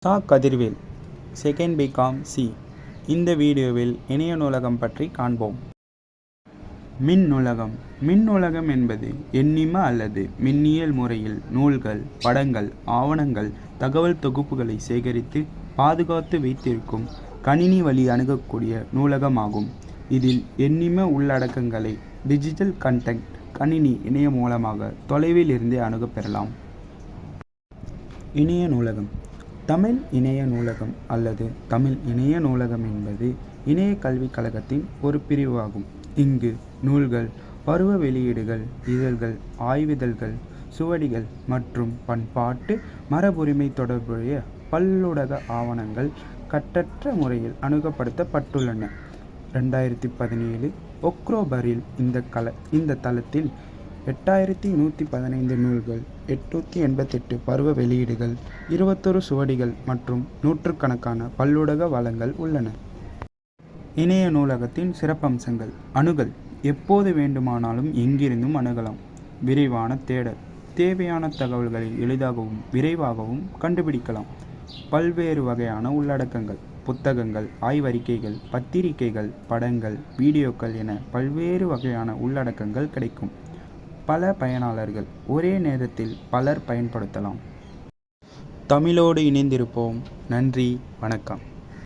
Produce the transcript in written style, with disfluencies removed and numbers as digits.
Kathirvel, second BCom C. இந்த வீடியோவில் இணைய நூலகம் பற்றி காண்போம். மின் நூலகம். மின் நூலகம் என்பது எண்ணிம அல்லது மின்னியல் முறையில் நூல்கள், படங்கள், ஆவணங்கள், தகவல் தொகுப்புகளை சேகரித்து பாதுகாத்து வைத்திருக்கும் கணினி வழி அணுகக்கூடிய நூலகமாகும். இதில் எண்ணிம உள்ளடக்கங்களை டிஜிட்டல் கண்டென்ட் கணினி இணைய மூலமாக தொலைவில் இருந்தே அணுகப்பெறலாம். இணைய நூலகம். தமிழ் இணைய நூலகம் அல்லது தமிழ் இணைய நூலகம் என்பது இணைய கல்விக் கழகத்தின் ஒரு பிரிவாகும். இங்கு நூல்கள், பருவ வெளியீடுகள், இதழ்கள், ஆய்விதழ்கள், சுவடிகள் மற்றும் பண்பாட்டு மரபுரிமை தொடர்புடைய பல்லுலக ஆவணங்கள் கட்டற்ற முறையில் அணுகப்படுத்தப்பட்டுள்ளன. 2017 ஒக்டோபரில் இந்த தளத்தில் 8115 நூல்கள், 888 பருவ வெளியீடுகள், 21 சுவடிகள் மற்றும் நூற்றுக்கணக்கான பல்லுலக வளங்கள் உள்ளன. இணைய நூலகத்தின் சிறப்பம்சங்கள். அணுகல். எப்போது வேண்டுமானாலும் எங்கிருந்தும் அணுகலாம். விரைவான தேடல். தேவையான தகவல்களை எளிதாகவும் விரைவாகவும் கண்டுபிடிக்கலாம். பல்வேறு வகையான உள்ளடக்கங்கள். புத்தகங்கள், ஆய்வறிக்கைகள், பத்திரிகைகள், படங்கள், வீடியோக்கள் என பல்வேறு வகையான உள்ளடக்கங்கள் கிடைக்கும். பல பயனாளர்கள் ஒரே நேரத்தில் பலர் பயன்படுத்தலாம். தமிழோடு இணைந்திருப்போம். நன்றி, வணக்கம்.